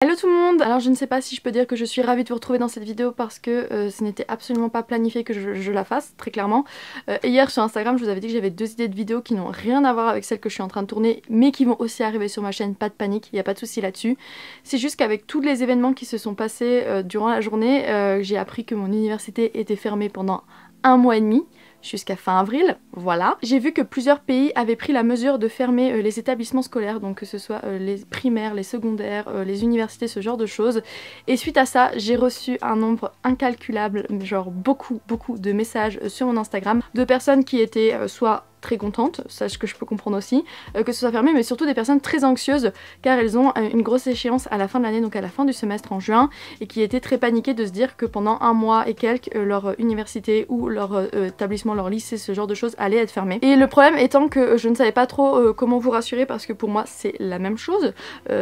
Hello tout le monde. Alors je ne sais pas si je peux dire que je suis ravie de vous retrouver dans cette vidéo parce que ce n'était absolument pas planifié que je la fasse, très clairement. Hier sur Instagram je vous avais dit que j'avais 2 idées de vidéos qui n'ont rien à voir avec celles que je suis en train de tourner mais qui vont aussi arriver sur ma chaîne, pas de panique, il n'y a pas de souci là-dessus. C'est juste qu'avec tous les événements qui se sont passés durant la journée, j'ai appris que mon université était fermée pendant 1 mois et demi. Jusqu'à fin avril, voilà. J'ai vu que plusieurs pays avaient pris la mesure de fermer les établissements scolaires, donc que ce soit les primaires, les secondaires, les universités, ce genre de choses. Et suite à ça, j'ai reçu un nombre incalculable, genre beaucoup de messages sur mon Instagram de personnes qui étaient soit très contentes, sache que je peux comprendre aussi, que ce soit fermé, mais surtout des personnes très anxieuses car elles ont une grosse échéance à la fin de l'année, donc à la fin du semestre en juin, et qui étaient très paniquées de se dire que pendant 1 mois et quelques, leur université ou leur établissement, leur lycée, ce genre de choses allait être fermé. Et le problème étant que je ne savais pas trop comment vous rassurer parce que pour moi c'est la même chose,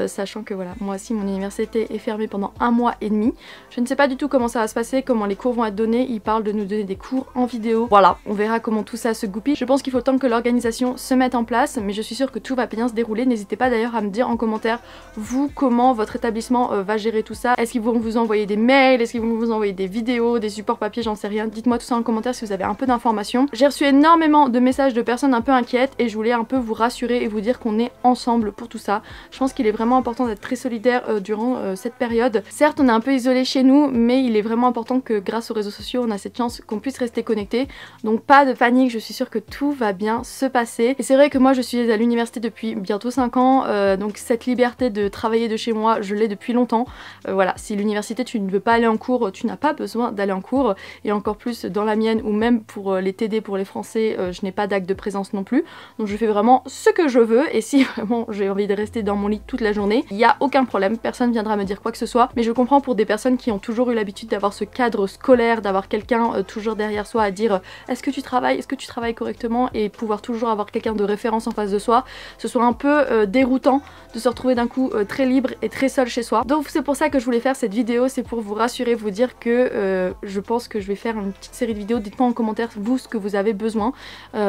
sachant que voilà, moi aussi mon université est fermée pendant 1 mois et demi. Je ne sais pas du tout comment ça va se passer, comment les cours vont être donnés, ils parlent de nous donner des cours en vidéo. Voilà, on verra comment tout ça se goupille. Je pense qu'il faut que l'organisation se mette en place, mais je suis sûre que tout va bien se dérouler. N'hésitez pas d'ailleurs à me dire en commentaire, vous, comment votre établissement va gérer tout ça. Est-ce qu'ils vont vous envoyer des mails? Est-ce qu'ils vont vous envoyer des vidéos, des supports papier? J'en sais rien. Dites-moi tout ça en commentaire si vous avez un peu d'informations. J'ai reçu énormément de messages de personnes un peu inquiètes et je voulais un peu vous rassurer et vous dire qu'on est ensemble pour tout ça. Je pense qu'il est vraiment important d'être très solidaire durant cette période. Certes, on est un peu isolé chez nous, mais il est vraiment important que grâce aux réseaux sociaux, on a cette chance qu'on puisse rester connecté. Donc pas de panique, je suis sûre que tout va bien se passer. Et c'est vrai que moi je suis à l'université depuis bientôt 5 ans, donc cette liberté de travailler de chez moi, je l'ai depuis longtemps. Voilà, si l'université tu ne veux pas aller en cours, tu n'as pas besoin d'aller en cours, et encore plus dans la mienne ou même pour les TD, pour les français, je n'ai pas d'acte de présence non plus. Donc je fais vraiment ce que je veux, et si vraiment j'ai envie de rester dans mon lit toute la journée, il n'y a aucun problème, personne viendra me dire quoi que ce soit. Mais je comprends pour des personnes qui ont toujours eu l'habitude d'avoir ce cadre scolaire, d'avoir quelqu'un toujours derrière soi à dire est-ce que tu travailles correctement, et pouvoir toujours avoir quelqu'un de référence en face de soi, ce soit un peu déroutant de se retrouver d'un coup très libre et très seul chez soi. Donc c'est pour ça que je voulais faire cette vidéo, c'est pour vous rassurer, vous dire que je pense que je vais faire une petite série de vidéos. Dites-moi en commentaire vous ce que vous avez besoin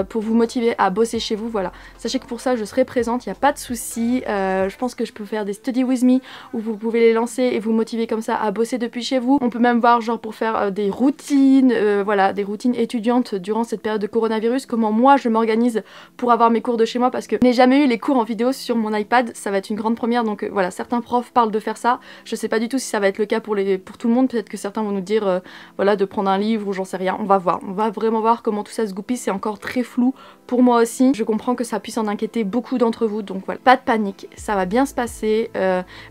pour vous motiver à bosser chez vous, voilà. Sachez que pour ça je serai présente, il n'y a pas de souci. Je pense que je peux faire des study with me où vous pouvez les lancer et vous motiver comme ça à bosser depuis chez vous. On peut même voir genre pour faire des routines, voilà, des routines étudiantes durant cette période de coronavirus, comment moi je m'organise pour avoir mes cours de chez moi, parce que je n'ai jamais eu les cours en vidéo sur mon iPad, ça va être une grande première. Donc voilà, certains profs parlent de faire ça, je sais pas du tout si ça va être le cas pour tout le monde, peut-être que certains vont nous dire voilà, de prendre un livre ou j'en sais rien, on va voir, on va vraiment voir comment tout ça se goupille, c'est encore très flou pour moi aussi, je comprends que ça puisse en inquiéter beaucoup d'entre vous, donc voilà, pas de panique, ça va bien se passer,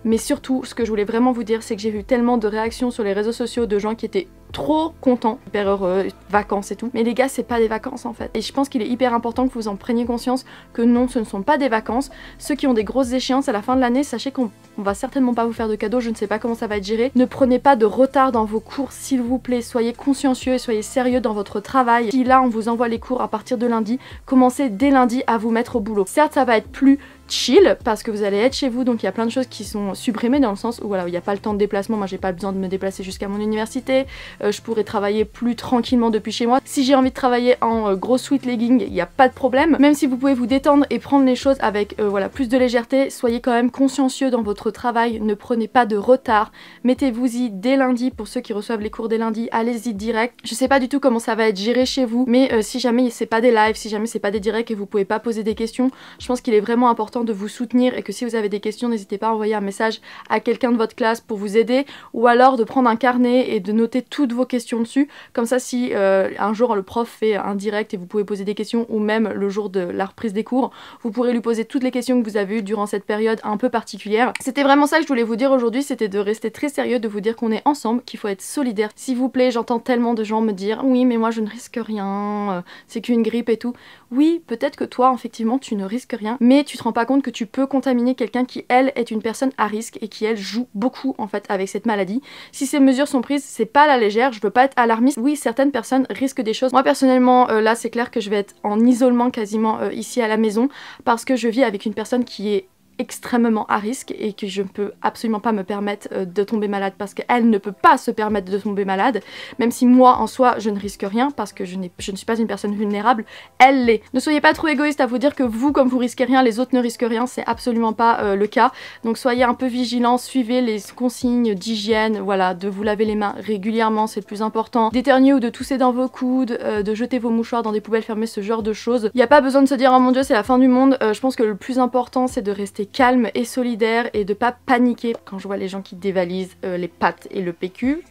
mais surtout ce que je voulais vraiment vous dire, c'est que j'ai vu tellement de réactions sur les réseaux sociaux de gens qui étaient trop contents, hyper heureux, vacances et tout. Mais les gars, c'est pas des vacances en fait. Et je pense qu'il est hyper important que vous en preniez conscience que non, ce ne sont pas des vacances. Ceux qui ont des grosses échéances à la fin de l'année, sachez qu'on va certainement pas vous faire de cadeaux, je ne sais pas comment ça va être géré. Ne prenez pas de retard dans vos cours s'il vous plaît, soyez consciencieux et soyez sérieux dans votre travail. Si là on vous envoie les cours à partir de lundi, commencez dès lundi à vous mettre au boulot. Certes, ça va être plus chill parce que vous allez être chez vous, donc il y a plein de choses qui sont supprimées dans le sens où voilà, il n'y a pas le temps de déplacement. Moi j'ai pas besoin de me déplacer jusqu'à mon université, je pourrais travailler plus tranquillement depuis chez moi. Si j'ai envie de travailler en gros sweat legging, il n'y a pas de problème. Même si vous pouvez vous détendre et prendre les choses avec voilà, plus de légèreté, soyez quand même consciencieux dans votre travail, ne prenez pas de retard, mettez-vous-y dès lundi. Pour ceux qui reçoivent les cours dès lundi, allez-y direct. Je sais pas du tout comment ça va être géré chez vous, mais si jamais c'est pas des lives, si jamais c'est pas des directs et vous pouvez pas poser des questions, je pense qu'il est vraiment important de vous soutenir, et que si vous avez des questions, n'hésitez pas à envoyer un message à quelqu'un de votre classe pour vous aider, ou alors de prendre un carnet et de noter toutes vos questions dessus, comme ça si un jour le prof fait un direct et vous pouvez poser des questions, ou même le jour de la reprise des cours, vous pourrez lui poser toutes les questions que vous avez eues durant cette période un peu particulière. C'était vraiment ça que je voulais vous dire aujourd'hui, c'était de rester très sérieux, de vous dire qu'on est ensemble, qu'il faut être solidaire. S'il vous plaît, j'entends tellement de gens me dire oui mais moi je ne risque rien, c'est qu'une grippe et tout. Oui, peut-être que toi effectivement tu ne risques rien, mais tu te rends pas compte que tu peux contaminer quelqu'un qui elle est une personne à risque et qui elle joue beaucoup en fait avec cette maladie. Si ces mesures sont prises, c'est pas à la légère, je veux pas être alarmiste. Oui, certaines personnes risquent des choses. Moi personnellement là c'est clair que je vais être en isolement quasiment ici à la maison, parce que je vis avec une personne qui est extrêmement à risque et que je ne peux absolument pas me permettre de tomber malade parce qu'elle ne peut pas se permettre de tomber malade, même si moi en soi je ne risque rien parce que je ne suis pas une personne vulnérable, elle l'est. Ne soyez pas trop égoïste à vous dire que vous, comme vous risquez rien, les autres ne risquent rien, c'est absolument pas le cas. Donc soyez un peu vigilants, suivez les consignes d'hygiène, voilà, de vous laver les mains régulièrement, c'est le plus important, d'éternuer ou de tousser dans vos coudes, de jeter vos mouchoirs dans des poubelles fermées, ce genre de choses. Il n'y a pas besoin de se dire oh mon dieu c'est la fin du monde, je pense que le plus important c'est de rester calme et solidaire et de pas paniquer quand je vois les gens qui dévalisent les pâtes et le PQ.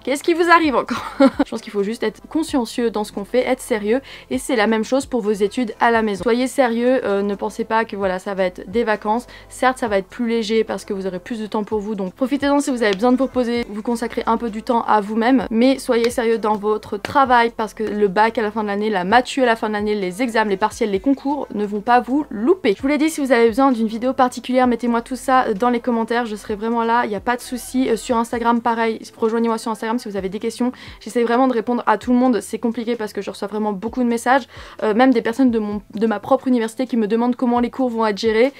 Qu'est-ce qui vous arrive encore? Je pense qu'il faut juste être consciencieux dans ce qu'on fait, être sérieux, et c'est la même chose pour vos études à la maison. Soyez sérieux, ne pensez pas que voilà ça va être des vacances. Certes ça va être plus léger parce que vous aurez plus de temps pour vous, donc profitez-en si vous avez besoin de vous reposer, vous consacrez un peu du temps à vous-même, mais soyez sérieux dans votre travail parce que le bac à la fin de l'année, la matu à la fin de l'année, les examens, les partiels, les concours ne vont pas vous louper. Je vous l'ai dit, si vous avez besoin d'une vidéo particulière, mettez-moi tout ça dans les commentaires, je serai vraiment là, il n'y a pas de souci. Sur Instagram pareil, rejoignez-moi sur Instagram si vous avez des questions. J'essaie vraiment de répondre à tout le monde, c'est compliqué parce que je reçois vraiment beaucoup de messages, même des personnes de ma propre université qui me demandent comment les cours vont être gérés.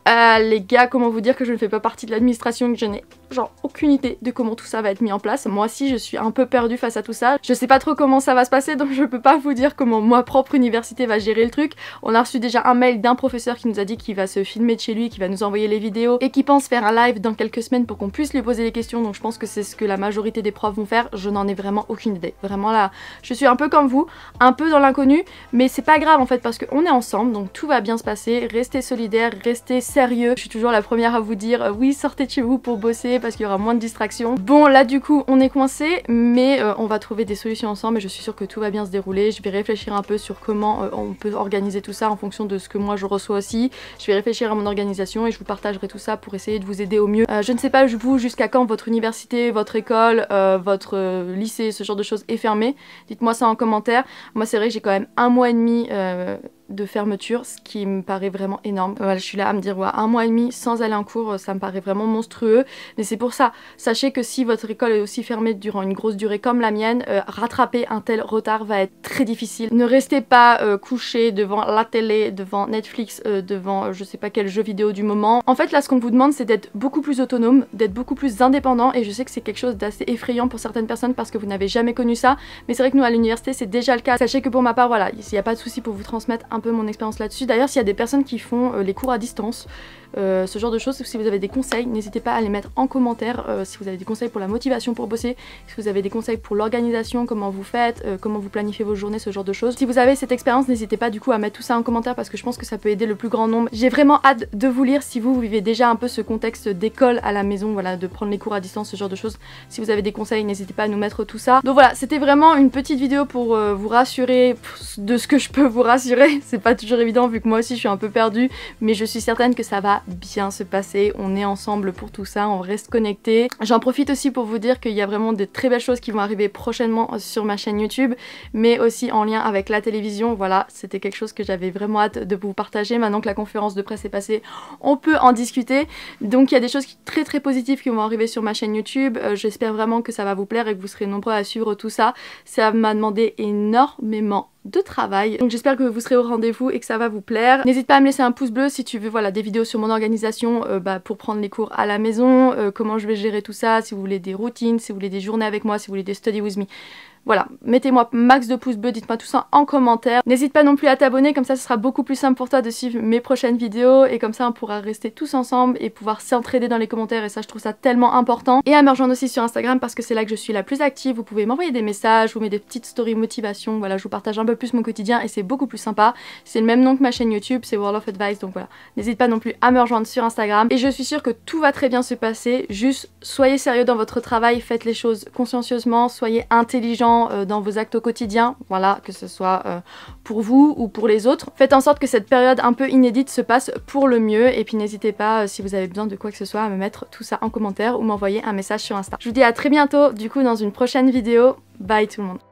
Les gars, comment vous dire que je ne fais pas partie de l'administration, que je n'ai genre aucune idée de comment tout ça va être mis en place. Moi aussi je suis un peu perdue face à tout ça. Je sais pas trop comment ça va se passer, donc je peux pas vous dire comment ma propre université va gérer le truc. On a reçu déjà un mail d'un professeur qui nous a dit qu'il va se filmer de chez lui, qui va nous envoyer les vidéos et qui pense faire un live dans quelques semaines pour qu'on puisse lui poser des questions. Donc je pense que c'est ce que la majorité des profs vont faire. Je n'en ai vraiment aucune idée. Vraiment là, je suis un peu comme vous, un peu dans l'inconnu, mais c'est pas grave en fait parce qu'on est ensemble, donc tout va bien se passer. Restez solidaires, restez sérieux. Je suis toujours la première à vous dire oui, sortez de chez vous pour bosser parce qu'il y aura moins de distractions. Bon là du coup on est coincé, mais on va trouver des solutions ensemble et je suis sûre que tout va bien se dérouler. Je vais réfléchir un peu sur comment on peut organiser tout ça en fonction de ce que moi je reçois aussi. Je vais réfléchir à mon organisation et je vous partagerai tout ça pour essayer de vous aider au mieux. Je ne sais pas vous jusqu'à quand votre université, votre école, votre lycée, ce genre de choses est fermé. Dites-moi ça en commentaire. Moi c'est vrai que j'ai quand même 1 mois et demi de fermeture, ce qui me paraît vraiment énorme. Voilà, je suis là à me dire ouais, 1 mois et demi sans aller en cours, ça me paraît vraiment monstrueux, mais c'est pour ça, sachez que si votre école est aussi fermée durant une grosse durée comme la mienne, rattraper un tel retard va être très difficile. Ne restez pas couché devant la télé, devant Netflix, devant je sais pas quel jeu vidéo du moment. En fait là ce qu'on vous demande c'est d'être beaucoup plus autonome, d'être beaucoup plus indépendant, et je sais que c'est quelque chose d'assez effrayant pour certaines personnes parce que vous n'avez jamais connu ça, mais c'est vrai que nous à l'université c'est déjà le cas. Sachez que pour ma part voilà, il n'y a pas de souci pour vous transmettre un peu mon expérience là-dessus. D'ailleurs s'il y a des personnes qui font les cours à distance, ce genre de choses, si vous avez des conseils, n'hésitez pas à les mettre en commentaire. Si vous avez des conseils pour la motivation pour bosser, si vous avez des conseils pour l'organisation, comment vous faites, comment vous planifiez vos journées, ce genre de choses. Si vous avez cette expérience, n'hésitez pas du coup à mettre tout ça en commentaire parce que je pense que ça peut aider le plus grand nombre. J'ai vraiment hâte de vous lire si vous vivez déjà un peu ce contexte d'école à la maison, voilà, de prendre les cours à distance, ce genre de choses. Si vous avez des conseils, n'hésitez pas à nous mettre tout ça. Donc voilà, c'était vraiment une petite vidéo pour vous rassurer de ce que je peux vous rassurer. C'est pas toujours évident vu que moi aussi je suis un peu perdue, mais je suis certaine que ça va bien se passer, on est ensemble pour tout ça, on reste connectés. J'en profite aussi pour vous dire qu'il y a vraiment de très belles choses qui vont arriver prochainement sur ma chaîne YouTube, mais aussi en lien avec la télévision. Voilà, c'était quelque chose que j'avais vraiment hâte de vous partager. Maintenant que la conférence de presse est passée, on peut en discuter. Donc il y a des choses très positives qui vont arriver sur ma chaîne YouTube. J'espère vraiment que ça va vous plaire et que vous serez nombreux à suivre tout ça. Ça m'a demandé énormément de travail, donc j'espère que vous serez au rendez-vous et que ça va vous plaire. N'hésite pas à me laisser un pouce bleu si tu veux voilà, des vidéos sur mon organisation pour prendre les cours à la maison, comment je vais gérer tout ça, si vous voulez des routines, si vous voulez des journées avec moi, si vous voulez des study with me. Voilà, mettez-moi max de pouces bleus, dites-moi tout ça en commentaire. N'hésite pas non plus à t'abonner, comme ça ce sera beaucoup plus simple pour toi de suivre mes prochaines vidéos et comme ça on pourra rester tous ensemble et pouvoir s'entraider dans les commentaires et ça je trouve ça tellement important. Et à me rejoindre aussi sur Instagram parce que c'est là que je suis la plus active, vous pouvez m'envoyer des messages, vous mettez des petites stories motivation, voilà je vous partage un peu plus mon quotidien et c'est beaucoup plus sympa. C'est le même nom que ma chaîne YouTube, c'est World of Advice, donc voilà. N'hésite pas non plus à me rejoindre sur Instagram et je suis sûre que tout va très bien se passer, juste soyez sérieux dans votre travail, faites les choses consciencieusement, soyez intelligents dans vos actes au quotidien, voilà, que ce soit pour vous ou pour les autres. Faites en sorte que cette période un peu inédite se passe pour le mieux et puis n'hésitez pas si vous avez besoin de quoi que ce soit à me mettre tout ça en commentaire ou m'envoyer un message sur Insta. Je vous dis à très bientôt du coup dans une prochaine vidéo. Bye tout le monde.